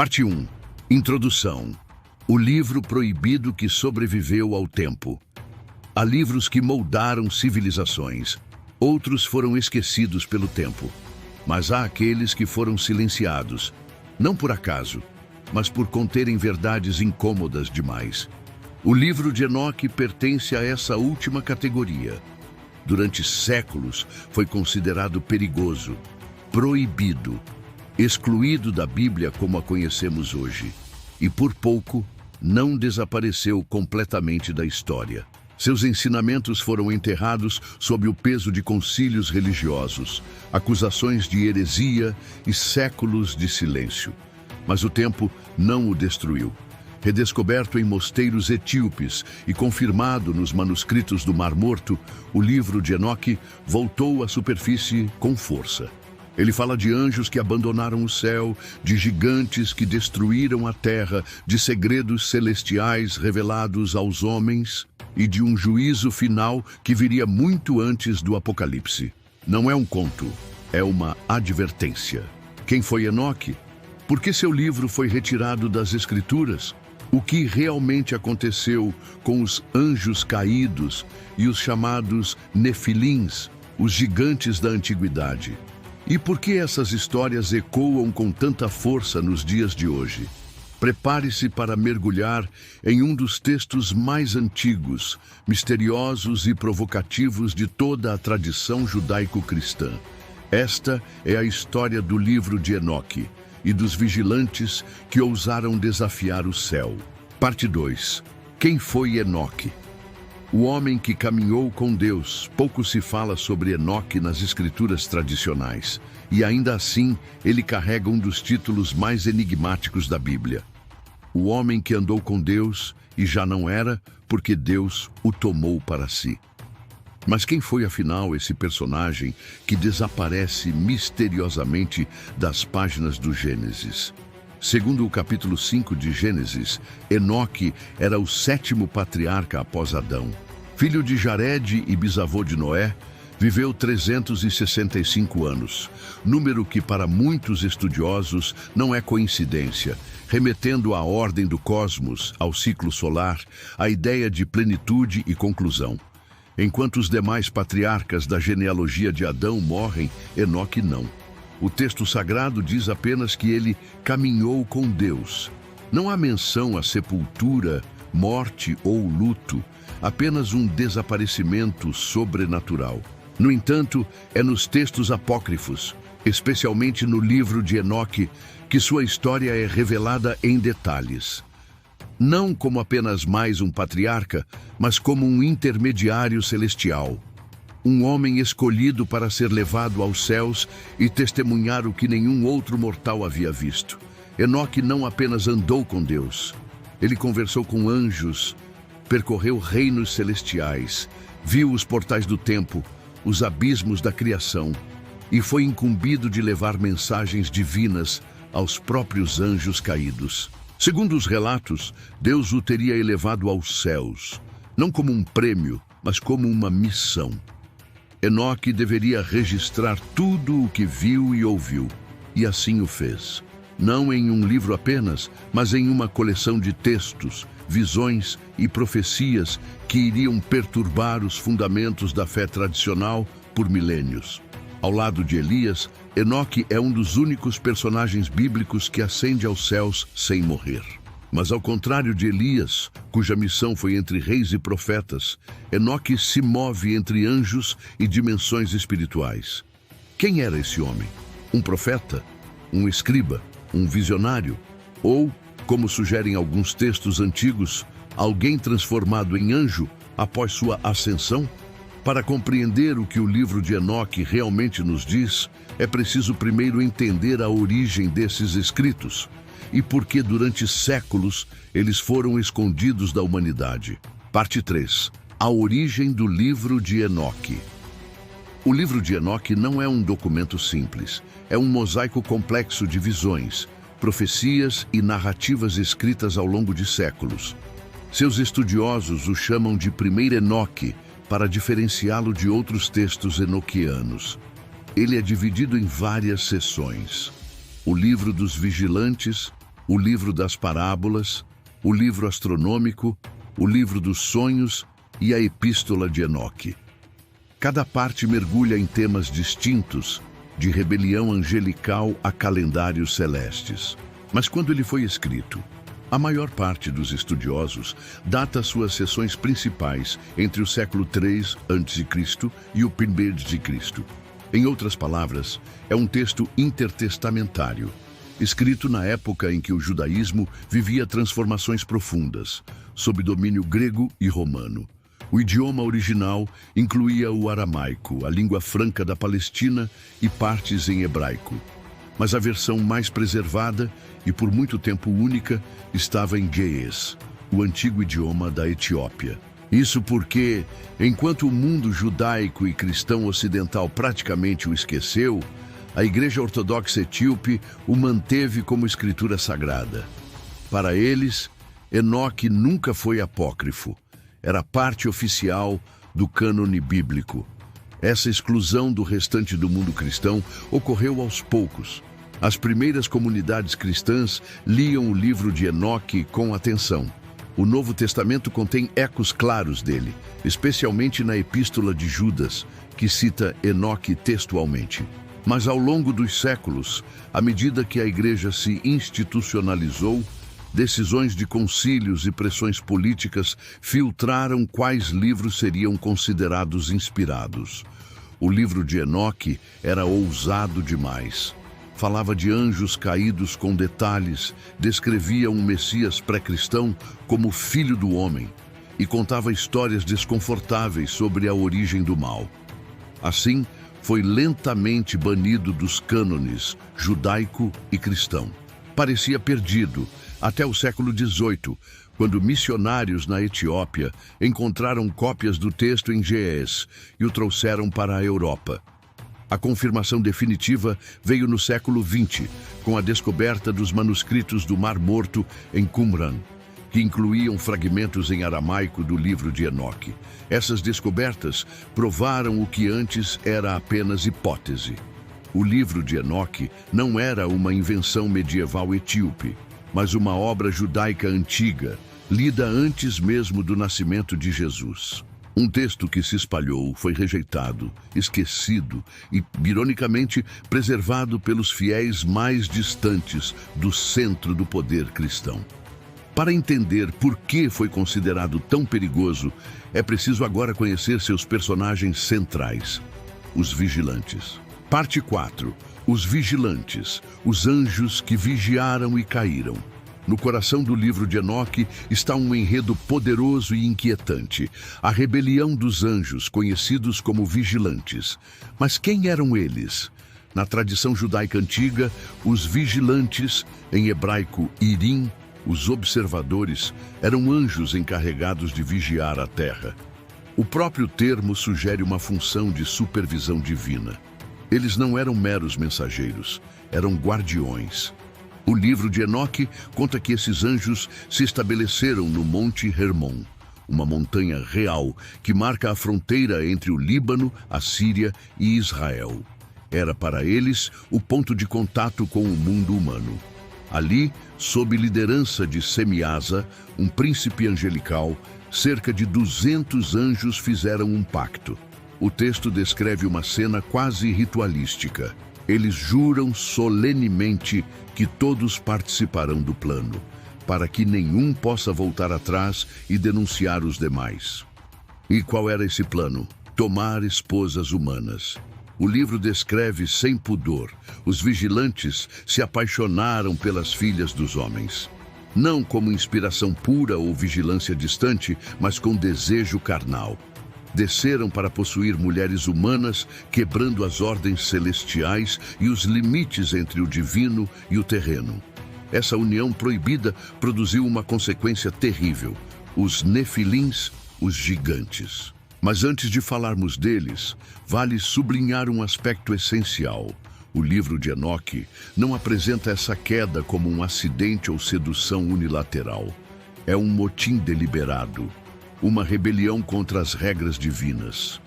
Parte 1. Introdução. O livro proibido que sobreviveu ao tempo. Há livros que moldaram civilizações. Outros foram esquecidos pelo tempo. Mas há aqueles que foram silenciados, não por acaso, mas por conterem verdades incômodas demais. O livro de Enoque pertence a essa última categoria. Durante séculos foi considerado perigoso, proibido, excluído da Bíblia como a conhecemos hoje. E por pouco, não desapareceu completamente da história. Seus ensinamentos foram enterrados sob o peso de concílios religiosos, acusações de heresia e séculos de silêncio. Mas o tempo não o destruiu. Redescoberto em mosteiros etíopes e confirmado nos manuscritos do Mar Morto, o livro de Enoque voltou à superfície com força. Ele fala de anjos que abandonaram o céu, de gigantes que destruíram a terra, de segredos celestiais revelados aos homens e de um juízo final que viria muito antes do Apocalipse. Não é um conto, é uma advertência. Quem foi Enoque? Por que seu livro foi retirado das Escrituras? O que realmente aconteceu com os anjos caídos e os chamados Nefilins, os gigantes da antiguidade? E por que essas histórias ecoam com tanta força nos dias de hoje? Prepare-se para mergulhar em um dos textos mais antigos, misteriosos e provocativos de toda a tradição judaico-cristã. Esta é a história do livro de Enoque e dos vigilantes que ousaram desafiar o céu. Parte 2. Quem foi Enoque? O homem que caminhou com Deus. Pouco se fala sobre Enoque nas escrituras tradicionais, e ainda assim ele carrega um dos títulos mais enigmáticos da Bíblia. O homem que andou com Deus e já não era, porque Deus o tomou para si. Mas quem foi afinal esse personagem que desaparece misteriosamente das páginas do Gênesis? Segundo o capítulo 5 de Gênesis, Enoque era o 7º patriarca após Adão. Filho de Jared e bisavô de Noé, viveu 365 anos, número que para muitos estudiosos não é coincidência, remetendo à ordem do cosmos, ao ciclo solar, à ideia de plenitude e conclusão. Enquanto os demais patriarcas da genealogia de Adão morrem, Enoque não. O texto sagrado diz apenas que ele caminhou com Deus. Não há menção à sepultura, morte ou luto, apenas um desaparecimento sobrenatural. No entanto, é nos textos apócrifos, especialmente no livro de Enoque, que sua história é revelada em detalhes. Não como apenas mais um patriarca, mas como um intermediário celestial. Um homem escolhido para ser levado aos céus e testemunhar o que nenhum outro mortal havia visto. Enoque não apenas andou com Deus, ele conversou com anjos, percorreu reinos celestiais, viu os portais do tempo, os abismos da criação, e foi incumbido de levar mensagens divinas aos próprios anjos caídos. Segundo os relatos, Deus o teria elevado aos céus, não como um prêmio, mas como uma missão. Enoque deveria registrar tudo o que viu e ouviu, e assim o fez. Não em um livro apenas, mas em uma coleção de textos, visões e profecias que iriam perturbar os fundamentos da fé tradicional por milênios. Ao lado de Elias, Enoque é um dos únicos personagens bíblicos que ascende aos céus sem morrer. Mas ao contrário de Elias, cuja missão foi entre reis e profetas, Enoque se move entre anjos e dimensões espirituais. Quem era esse homem? Um profeta? Um escriba? Um visionário? Ou, como sugerem alguns textos antigos, alguém transformado em anjo após sua ascensão? Para compreender o que o livro de Enoque realmente nos diz, é preciso primeiro entender a origem desses escritos e por que durante séculos eles foram escondidos da humanidade. Parte 3. A origem do livro de Enoque. O livro de Enoque não é um documento simples, é um mosaico complexo de visões, profecias e narrativas escritas ao longo de séculos. Seus estudiosos o chamam de primeiro Enoque, para diferenciá-lo de outros textos enoquianos. Ele é dividido em várias seções: o livro dos vigilantes, o livro das parábolas, o livro astronômico, o livro dos sonhos e a epístola de Enoque. Cada parte mergulha em temas distintos, de rebelião angelical a calendários celestes. Mas quando ele foi escrito, a maior parte dos estudiosos data suas sessões principais entre o século III a.C. e o I d.C. Em outras palavras, é um texto intertestamentário, escrito na época em que o judaísmo vivia transformações profundas, sob domínio grego e romano. O idioma original incluía o aramaico, a língua franca da Palestina, e partes em hebraico. Mas a versão mais preservada, e por muito tempo única, estava em ge'ez, o antigo idioma da Etiópia. Isso porque, enquanto o mundo judaico e cristão ocidental praticamente o esqueceu, a Igreja Ortodoxa Etíope o manteve como escritura sagrada. Para eles, Enoque nunca foi apócrifo. Era parte oficial do cânone bíblico. Essa exclusão do restante do mundo cristão ocorreu aos poucos. As primeiras comunidades cristãs liam o livro de Enoque com atenção. O Novo Testamento contém ecos claros dele, especialmente na Epístola de Judas, que cita Enoque textualmente. Mas ao longo dos séculos, à medida que a Igreja se institucionalizou, decisões de concílios e pressões políticas filtraram quais livros seriam considerados inspirados. O livro de Enoque era ousado demais. Falava de anjos caídos com detalhes, descrevia um Messias pré-cristão como filho do homem e contava histórias desconfortáveis sobre a origem do mal. Assim, foi lentamente banido dos cânones judaico e cristão. Parecia perdido até o século XVIII, quando missionários na Etiópia encontraram cópias do texto em ge'ez e o trouxeram para a Europa. A confirmação definitiva veio no século XX, com a descoberta dos manuscritos do Mar Morto em Qumran, que incluíam fragmentos em aramaico do livro de Enoque. Essas descobertas provaram o que antes era apenas hipótese. O livro de Enoque não era uma invenção medieval etíope, mas uma obra judaica antiga, lida antes mesmo do nascimento de Jesus. Um texto que se espalhou, foi rejeitado, esquecido e, ironicamente, preservado pelos fiéis mais distantes do centro do poder cristão. Para entender por que foi considerado tão perigoso, é preciso agora conhecer seus personagens centrais, os vigilantes. Parte 4. Os vigilantes, os anjos que vigiaram e caíram. No coração do livro de Enoque está um enredo poderoso e inquietante, a rebelião dos anjos, conhecidos como vigilantes. Mas quem eram eles? Na tradição judaica antiga, os vigilantes, em hebraico irim, os observadores, eram anjos encarregados de vigiar a terra. O próprio termo sugere uma função de supervisão divina. Eles não eram meros mensageiros, eram guardiões. O livro de Enoque conta que esses anjos se estabeleceram no Monte Hermon, uma montanha real que marca a fronteira entre o Líbano, a Síria e Israel. Era para eles o ponto de contato com o mundo humano. Ali, sob liderança de Semiasa, um príncipe angelical, cerca de 200 anjos fizeram um pacto. O texto descreve uma cena quase ritualística. Eles juram solenemente que todos participarão do plano, para que nenhum possa voltar atrás e denunciar os demais. E qual era esse plano? Tomar esposas humanas. O livro descreve sem pudor. Os vigilantes se apaixonaram pelas filhas dos homens. Não como inspiração pura ou vigilância distante, mas com desejo carnal. Desceram para possuir mulheres humanas, quebrando as ordens celestiais e os limites entre o divino e o terreno. Essa união proibida produziu uma consequência terrível: os nefilins, os gigantes. Mas antes de falarmos deles, vale sublinhar um aspecto essencial. O livro de Enoque não apresenta essa queda como um acidente ou sedução unilateral. É um motim deliberado, uma rebelião contra as regras divinas.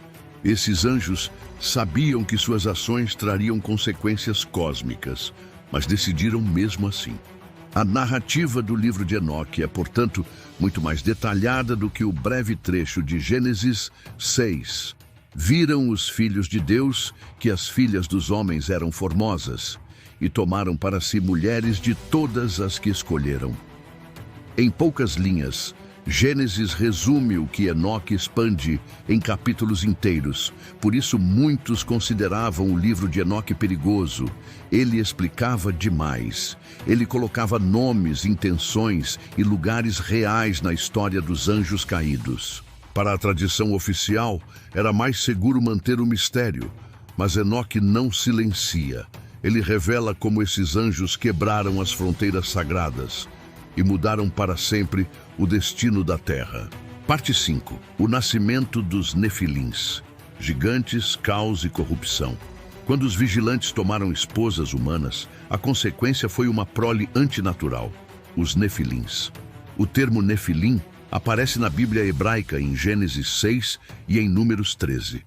Esses anjos sabiam que suas ações trariam consequências cósmicas, mas decidiram mesmo assim. A narrativa do livro de Enoque é, portanto, muito mais detalhada do que o breve trecho de Gênesis 6. Viram os filhos de Deus que as filhas dos homens eram formosas e tomaram para si mulheres de todas as que escolheram. Em poucas linhas, Gênesis resume o que Enoque expande em capítulos inteiros. Por isso, muitos consideravam o livro de Enoque perigoso. Ele explicava demais. Ele colocava nomes, intenções e lugares reais na história dos anjos caídos. Para a tradição oficial, era mais seguro manter o mistério, mas Enoque não silencia. Ele revela como esses anjos quebraram as fronteiras sagradas e mudaram para sempre o destino da Terra. Parte 5. O nascimento dos Nefilins. Gigantes, caos e corrupção. Quando os vigilantes tomaram esposas humanas, a consequência foi uma prole antinatural, os Nefilins. O termo Nefilim aparece na Bíblia hebraica em Gênesis 6 e em Números 13.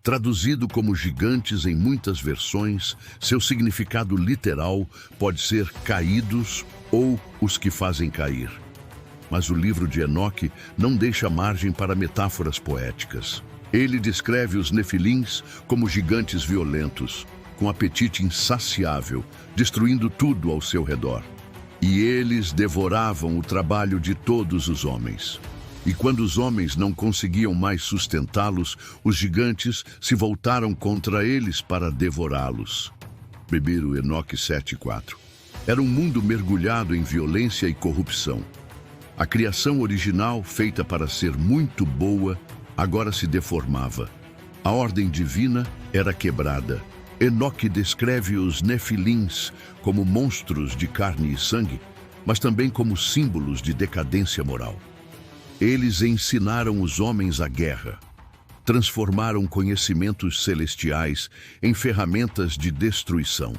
Traduzido como gigantes em muitas versões, seu significado literal pode ser caídos ou os que fazem cair. Mas o livro de Enoque não deixa margem para metáforas poéticas. Ele descreve os nefilins como gigantes violentos, com apetite insaciável, destruindo tudo ao seu redor. E eles devoravam o trabalho de todos os homens. E quando os homens não conseguiam mais sustentá-los, os gigantes se voltaram contra eles para devorá-los. 1 Enoque 7:4. Era um mundo mergulhado em violência e corrupção. A criação original, feita para ser muito boa, agora se deformava. A ordem divina era quebrada. Enoque descreve os nefilins como monstros de carne e sangue, mas também como símbolos de decadência moral. Eles ensinaram os homens a guerra, transformaram conhecimentos celestiais em ferramentas de destruição.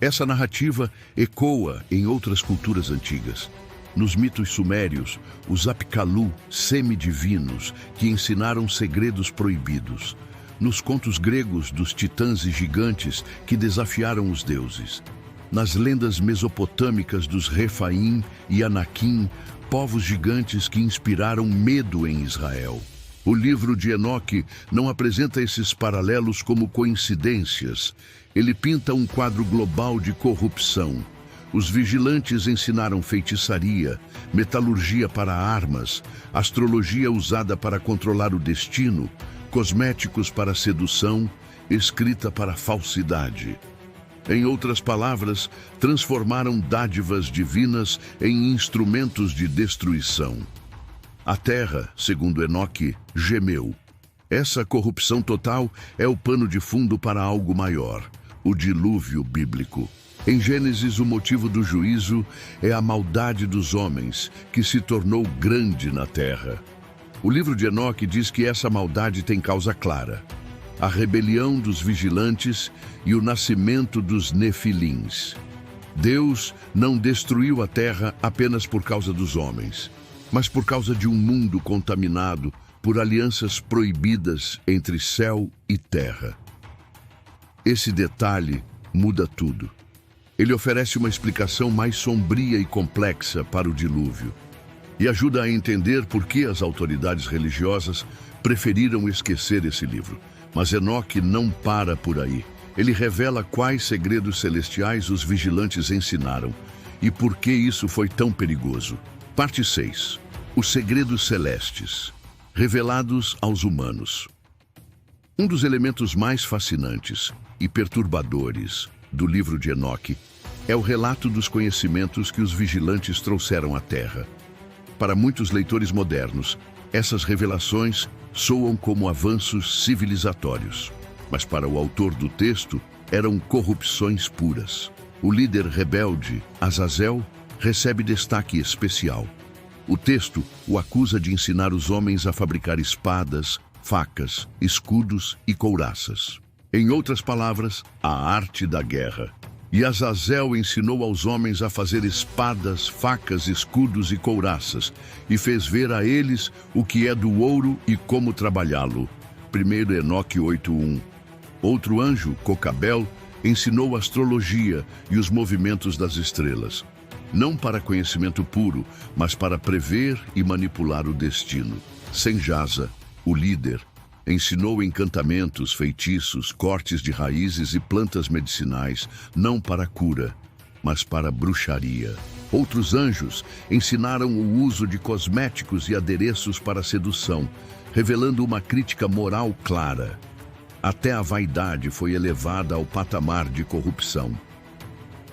Essa narrativa ecoa em outras culturas antigas. Nos mitos sumérios, os Apkallu, semidivinos, que ensinaram segredos proibidos. Nos contos gregos dos titãs e gigantes que desafiaram os deuses. Nas lendas mesopotâmicas dos Refaim e Anakim, povos gigantes que inspiraram medo em Israel. O livro de Enoque não apresenta esses paralelos como coincidências. Ele pinta um quadro global de corrupção. Os vigilantes ensinaram feitiçaria, metalurgia para armas, astrologia usada para controlar o destino, cosméticos para sedução, escrita para falsidade. Em outras palavras, transformaram dádivas divinas em instrumentos de destruição. A terra, segundo Enoque, gemeu. Essa corrupção total é o pano de fundo para algo maior, o dilúvio bíblico. Em Gênesis, o motivo do juízo é a maldade dos homens, que se tornou grande na terra. O livro de Enoque diz que essa maldade tem causa clara: a rebelião dos vigilantes e o nascimento dos nefilins. Deus não destruiu a terra apenas por causa dos homens, mas por causa de um mundo contaminado por alianças proibidas entre céu e terra. Esse detalhe muda tudo. Ele oferece uma explicação mais sombria e complexa para o dilúvio e ajuda a entender por que as autoridades religiosas preferiram esquecer esse livro. Mas Enoque não para por aí. Ele revela quais segredos celestiais os vigilantes ensinaram e por que isso foi tão perigoso. Parte 6. Os segredos celestes, revelados aos humanos. Um dos elementos mais fascinantes e perturbadores do livro de Enoque é o relato dos conhecimentos que os vigilantes trouxeram à Terra. Para muitos leitores modernos, essas revelações soam como avanços civilizatórios, mas para o autor do texto eram corrupções puras. O líder rebelde, Azazel, recebe destaque especial. O texto o acusa de ensinar os homens a fabricar espadas, facas, escudos e couraças. Em outras palavras, a arte da guerra. E Azazel ensinou aos homens a fazer espadas, facas, escudos e couraças, e fez ver a eles o que é do ouro e como trabalhá-lo. 1 Enoque 8:1. Outro anjo, Cocabel, ensinou astrologia e os movimentos das estrelas. não para conhecimento puro, mas para prever e manipular o destino. Senjasa, o líder, ensinou encantamentos, feitiços, cortes de raízes e plantas medicinais, não para cura, mas para bruxaria. Outros anjos ensinaram o uso de cosméticos e adereços para sedução, revelando uma crítica moral clara. Até a vaidade foi elevada ao patamar de corrupção.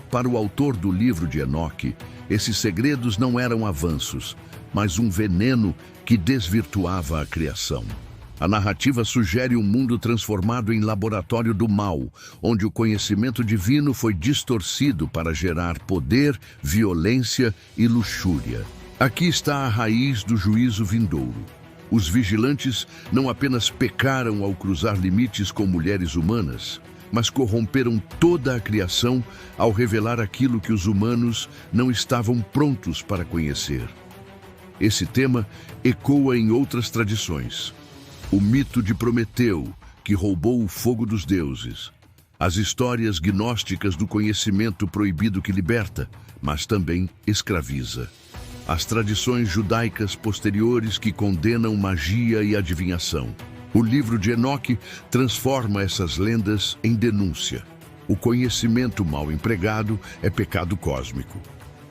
Para o autor do livro de Enoque, esses segredos não eram avanços, mas um veneno que desvirtuava a criação. A narrativa sugere um mundo transformado em laboratório do mal, onde o conhecimento divino foi distorcido para gerar poder, violência e luxúria. Aqui está a raiz do juízo vindouro. Os vigilantes não apenas pecaram ao cruzar limites com mulheres humanas, mas corromperam toda a criação ao revelar aquilo que os humanos não estavam prontos para conhecer. Esse tema ecoa em outras tradições. O mito de Prometeu, que roubou o fogo dos deuses. As histórias gnósticas do conhecimento proibido que liberta, mas também escraviza. As tradições judaicas posteriores que condenam magia e adivinhação. O livro de Enoque transforma essas lendas em denúncia. O conhecimento mal empregado é pecado cósmico.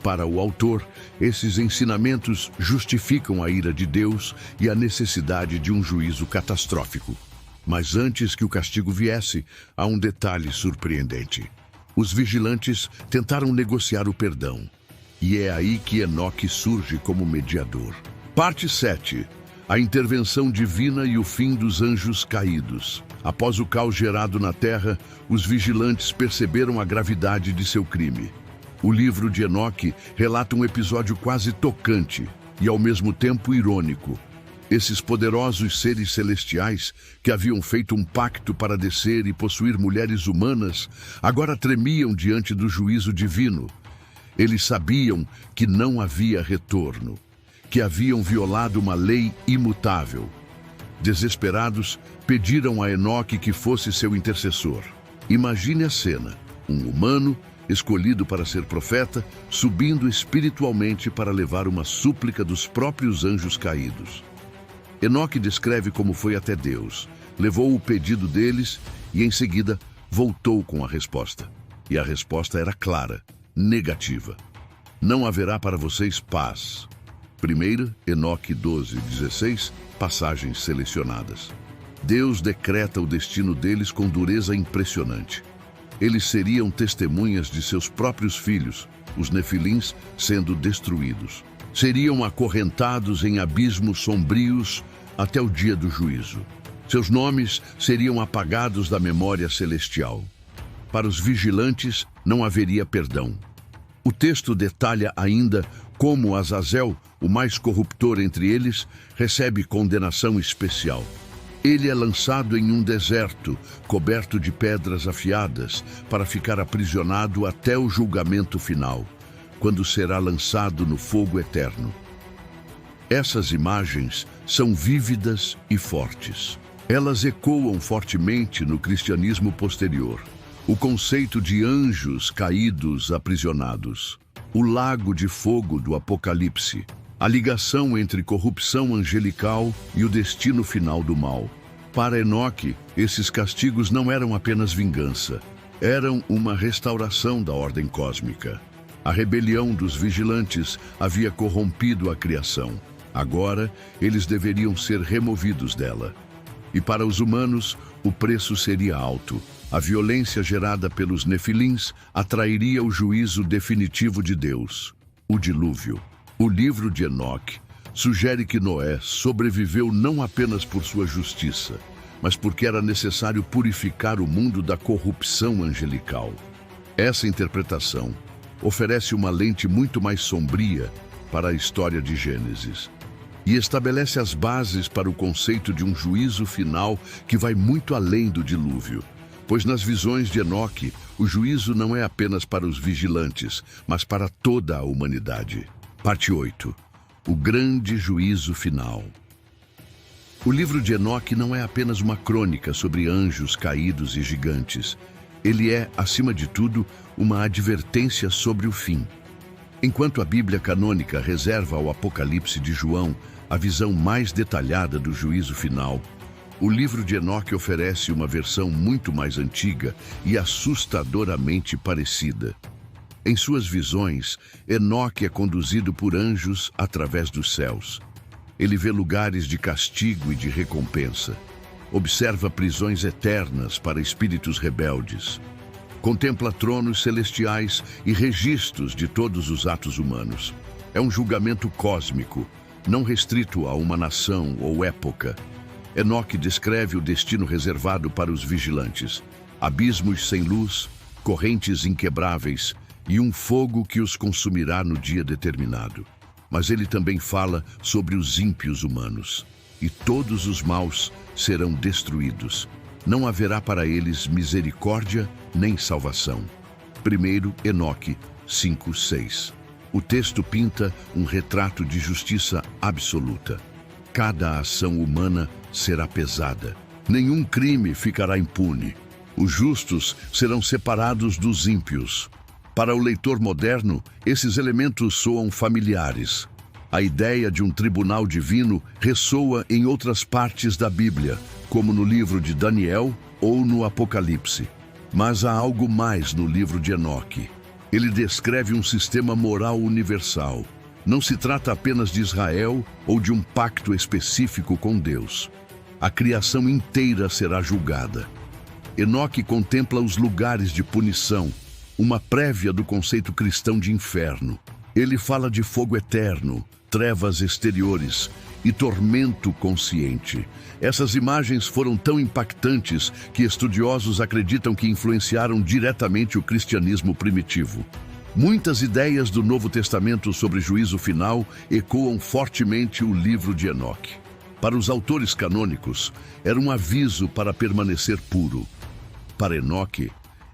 Para o autor, esses ensinamentos justificam a ira de Deus e a necessidade de um juízo catastrófico. Mas antes que o castigo viesse, há um detalhe surpreendente. Os vigilantes tentaram negociar o perdão. E é aí que Enoque surge como mediador. Parte 7. A intervenção divina e o fim dos anjos caídos. Após o caos gerado na terra, os vigilantes perceberam a gravidade de seu crime. O livro de Enoque relata um episódio quase tocante e, ao mesmo tempo, irônico. Esses poderosos seres celestiais, que haviam feito um pacto para descer e possuir mulheres humanas, agora tremiam diante do juízo divino. Eles sabiam que não havia retorno, que haviam violado uma lei imutável. Desesperados, pediram a Enoque que fosse seu intercessor. Imagine a cena: um humano escolhido para ser profeta, subindo espiritualmente para levar uma súplica dos próprios anjos caídos. Enoque descreve como foi até Deus, levou o pedido deles e, em seguida, voltou com a resposta. E a resposta era clara, negativa. Não haverá para vocês paz. 1 Enoque 12:16, passagens selecionadas. Deus decreta o destino deles com dureza impressionante. Eles seriam testemunhas de seus próprios filhos, os nefilins, sendo destruídos. Seriam acorrentados em abismos sombrios até o dia do juízo. Seus nomes seriam apagados da memória celestial. Para os vigilantes, não haveria perdão. O texto detalha ainda como Azazel, o mais corruptor entre eles, recebe condenação especial. Ele é lançado em um deserto, coberto de pedras afiadas, para ficar aprisionado até o julgamento final, quando será lançado no fogo eterno. Essas imagens são vívidas e fortes. Elas ecoam fortemente no cristianismo posterior. O conceito de anjos caídos aprisionados, o lago de fogo do Apocalipse, a ligação entre corrupção angelical e o destino final do mal. Para Enoque, esses castigos não eram apenas vingança, eram uma restauração da ordem cósmica. A rebelião dos vigilantes havia corrompido a criação. Agora, eles deveriam ser removidos dela. E para os humanos, o preço seria alto. A violência gerada pelos nefilins atrairia o juízo definitivo de Deus, o dilúvio. O livro de Enoque sugere que Noé sobreviveu não apenas por sua justiça, mas porque era necessário purificar o mundo da corrupção angelical. Essa interpretação oferece uma lente muito mais sombria para a história de Gênesis e estabelece as bases para o conceito de um juízo final que vai muito além do dilúvio. Pois nas visões de Enoque, o juízo não é apenas para os vigilantes, mas para toda a humanidade. Parte 8. O grande juízo final. O livro de Enoque não é apenas uma crônica sobre anjos caídos e gigantes. Ele é, acima de tudo, uma advertência sobre o fim. Enquanto a Bíblia canônica reserva ao Apocalipse de João a visão mais detalhada do juízo final, o livro de Enoque oferece uma versão muito mais antiga e assustadoramente parecida. Em suas visões, Enoque é conduzido por anjos através dos céus. Ele vê lugares de castigo e de recompensa. Observa prisões eternas para espíritos rebeldes. Contempla tronos celestiais e registros de todos os atos humanos. É um julgamento cósmico, não restrito a uma nação ou época. Enoque descreve o destino reservado para os vigilantes: abismos sem luz, correntes inquebráveis e um fogo que os consumirá no dia determinado. Mas ele também fala sobre os ímpios humanos. E todos os maus serão destruídos. Não haverá para eles misericórdia nem salvação. 1 Enoque 5:6. O texto pinta um retrato de justiça absoluta. Cada ação humana será pesada. Nenhum crime ficará impune. Os justos serão separados dos ímpios. Para o leitor moderno, esses elementos soam familiares. A ideia de um tribunal divino ressoa em outras partes da Bíblia, como no livro de Daniel ou no Apocalipse. Mas há algo mais no livro de Enoque. Ele descreve um sistema moral universal. Não se trata apenas de Israel ou de um pacto específico com Deus. A criação inteira será julgada. Enoque contempla os lugares de punição, uma prévia do conceito cristão de inferno. Ele fala de fogo eterno, trevas exteriores e tormento consciente. Essas imagens foram tão impactantes que estudiosos acreditam que influenciaram diretamente o cristianismo primitivo. Muitas ideias do Novo Testamento sobre juízo final ecoam fortemente o livro de Enoque. Para os autores canônicos, era um aviso para permanecer puro. Para Enoque,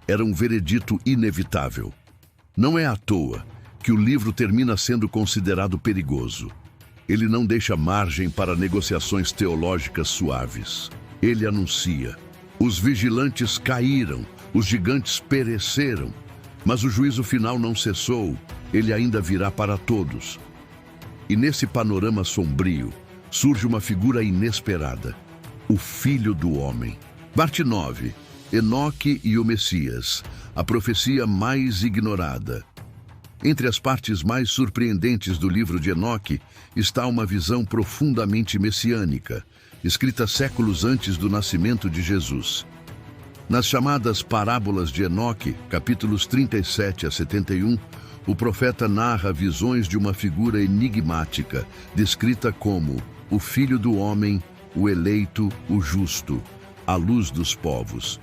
era um veredito inevitável. Não é à toa que o livro termina sendo considerado perigoso. Ele não deixa margem para negociações teológicas suaves. Ele anuncia: os vigilantes caíram, os gigantes pereceram, mas o juízo final não cessou, ele ainda virá para todos. E nesse panorama sombrio, surge uma figura inesperada: o Filho do Homem. Parte 9. Enoque e o Messias, a profecia mais ignorada. Entre as partes mais surpreendentes do livro de Enoque está uma visão profundamente messiânica, escrita séculos antes do nascimento de Jesus. Nas chamadas Parábolas de Enoque, capítulos 37 a 71, o profeta narra visões de uma figura enigmática, descrita como o Filho do Homem, o eleito, o justo, a luz dos povos.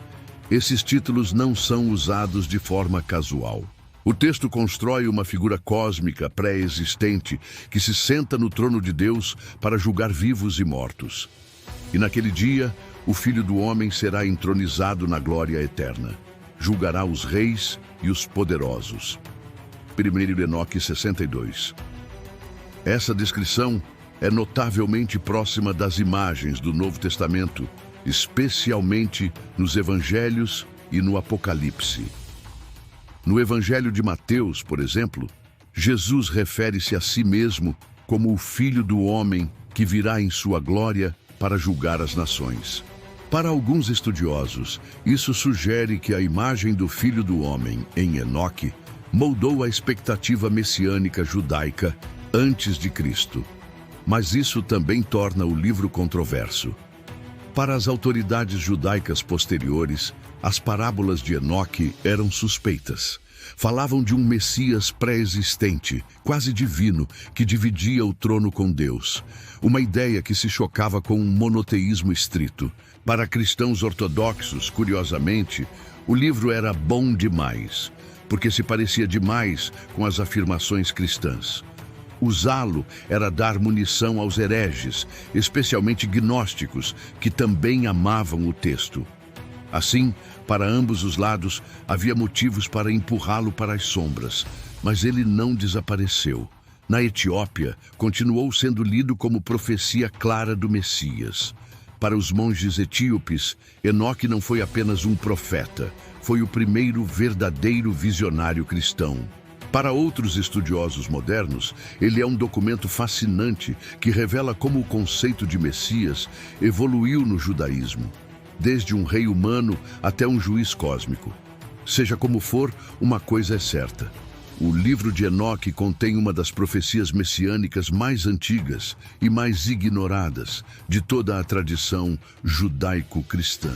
Esses títulos não são usados de forma casual. O texto constrói uma figura cósmica pré-existente que se senta no trono de Deus para julgar vivos e mortos. E naquele dia, o Filho do Homem será entronizado na glória eterna. Julgará os reis e os poderosos. 1 Enoque 62. Essa descrição é notavelmente próxima das imagens do Novo Testamento, especialmente nos Evangelhos e no Apocalipse. No Evangelho de Mateus, por exemplo, Jesus refere-se a si mesmo como o Filho do Homem que virá em sua glória para julgar as nações. Para alguns estudiosos, isso sugere que a imagem do Filho do Homem em Enoque moldou a expectativa messiânica judaica antes de Cristo. Mas isso também torna o livro controverso. Para as autoridades judaicas posteriores, as parábolas de Enoque eram suspeitas. Falavam de um Messias pré-existente, quase divino, que dividia o trono com Deus. Uma ideia que se chocava com um monoteísmo estrito. Para cristãos ortodoxos, curiosamente, o livro era bom demais, porque se parecia demais com as afirmações cristãs. Usá-lo era dar munição aos hereges, especialmente gnósticos, que também amavam o texto. Assim, para ambos os lados, havia motivos para empurrá-lo para as sombras, mas ele não desapareceu. Na Etiópia, continuou sendo lido como profecia clara do Messias. Para os monges etíopes, Enoque não foi apenas um profeta, foi o primeiro verdadeiro visionário cristão. Para outros estudiosos modernos, ele é um documento fascinante que revela como o conceito de Messias evoluiu no judaísmo, desde um rei humano até um juiz cósmico. Seja como for, uma coisa é certa. O livro de Enoque contém uma das profecias messiânicas mais antigas e mais ignoradas de toda a tradição judaico-cristã.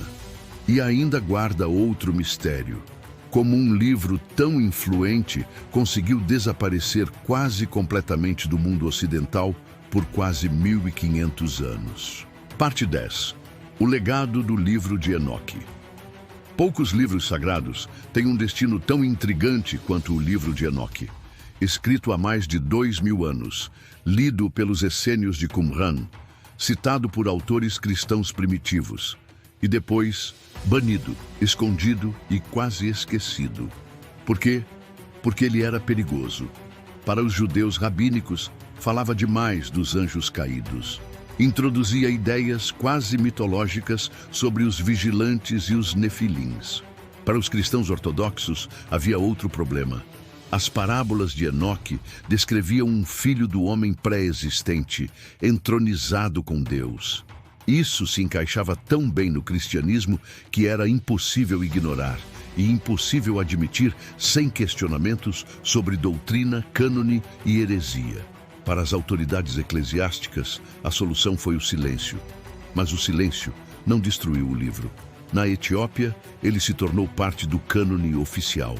E ainda guarda outro mistério. Como um livro tão influente conseguiu desaparecer quase completamente do mundo ocidental por quase 1500 anos. Parte 10. O legado do livro de Enoque. Poucos livros sagrados têm um destino tão intrigante quanto o livro de Enoque. Escrito há mais de 2000 anos, lido pelos essênios de Qumran, citado por autores cristãos primitivos, e depois banido, escondido e quase esquecido. Por quê? Porque ele era perigoso. Para os judeus rabínicos, falava demais dos anjos caídos. Introduzia ideias quase mitológicas sobre os vigilantes e os nefilins. Para os cristãos ortodoxos, havia outro problema. As parábolas de Enoque descreviam um filho do homem pré-existente, entronizado com Deus. Isso se encaixava tão bem no cristianismo que era impossível ignorar e impossível admitir sem questionamentos sobre doutrina, cânone e heresia. Para as autoridades eclesiásticas, a solução foi o silêncio. Mas o silêncio não destruiu o livro. Na Etiópia, ele se tornou parte do cânone oficial.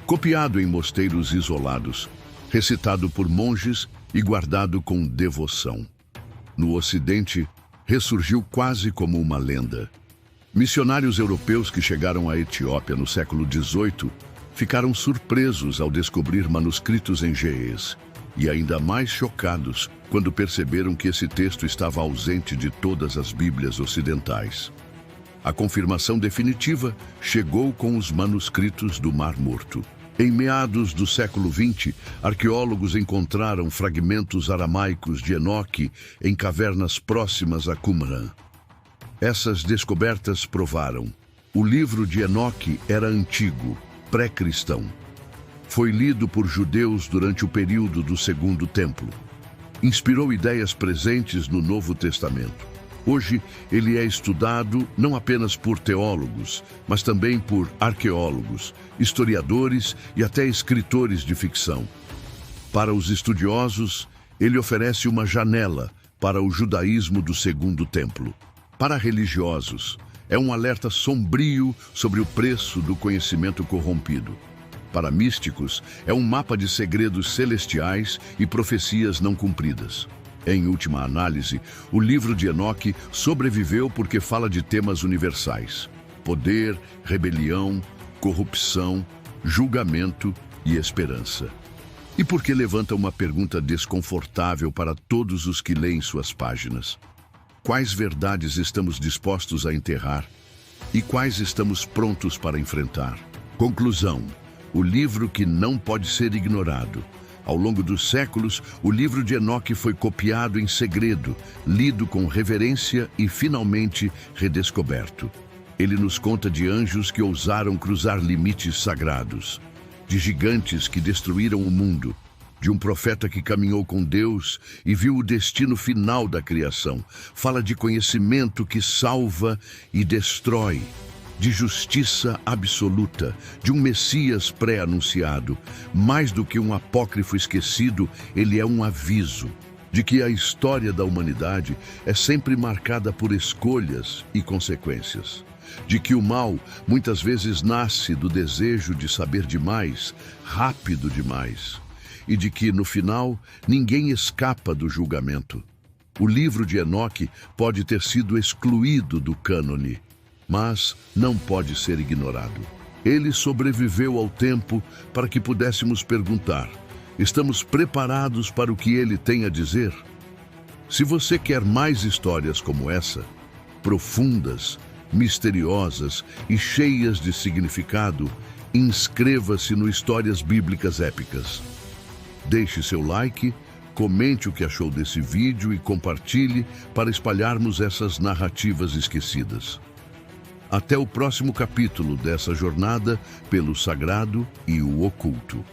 Copiado em mosteiros isolados, recitado por monges e guardado com devoção. No Ocidente, ressurgiu quase como uma lenda. Missionários europeus que chegaram à Etiópia no século XVIII ficaram surpresos ao descobrir manuscritos em ge'ez. E ainda mais chocados quando perceberam que esse texto estava ausente de todas as Bíblias ocidentais. A confirmação definitiva chegou com os manuscritos do Mar Morto. Em meados do século XX, arqueólogos encontraram fragmentos aramaicos de Enoque em cavernas próximas a Qumran. Essas descobertas provaram: o livro de Enoque era antigo, pré-cristão. Foi lido por judeus durante o período do Segundo Templo. Inspirou ideias presentes no Novo Testamento. Hoje, ele é estudado não apenas por teólogos, mas também por arqueólogos, historiadores e até escritores de ficção. Para os estudiosos, ele oferece uma janela para o judaísmo do Segundo Templo. Para religiosos, é um alerta sombrio sobre o preço do conhecimento corrompido. Para místicos, é um mapa de segredos celestiais e profecias não cumpridas. Em última análise, o livro de Enoque sobreviveu porque fala de temas universais: poder, rebelião, corrupção, julgamento e esperança. E porque levanta uma pergunta desconfortável para todos os que leem suas páginas: quais verdades estamos dispostos a enterrar e quais estamos prontos para enfrentar? Conclusão: o livro que não pode ser ignorado. Ao longo dos séculos, o livro de Enoque foi copiado em segredo, lido com reverência e finalmente redescoberto. Ele nos conta de anjos que ousaram cruzar limites sagrados, de gigantes que destruíram o mundo, de um profeta que caminhou com Deus e viu o destino final da criação. Fala de conhecimento que salva e destrói, de justiça absoluta, de um Messias pré-anunciado. Mais do que um apócrifo esquecido, ele é um aviso de que a história da humanidade é sempre marcada por escolhas e consequências. De que o mal muitas vezes nasce do desejo de saber demais, rápido demais. E de que, no final, ninguém escapa do julgamento. O livro de Enoque pode ter sido excluído do cânone, mas não pode ser ignorado. Ele sobreviveu ao tempo para que pudéssemos perguntar: estamos preparados para o que ele tem a dizer? Se você quer mais histórias como essa, profundas, misteriosas e cheias de significado, inscreva-se no Histórias Bíblicas Épicas. Deixe seu like, comente o que achou desse vídeo e compartilhe para espalharmos essas narrativas esquecidas. Até o próximo capítulo dessa jornada pelo sagrado e o oculto.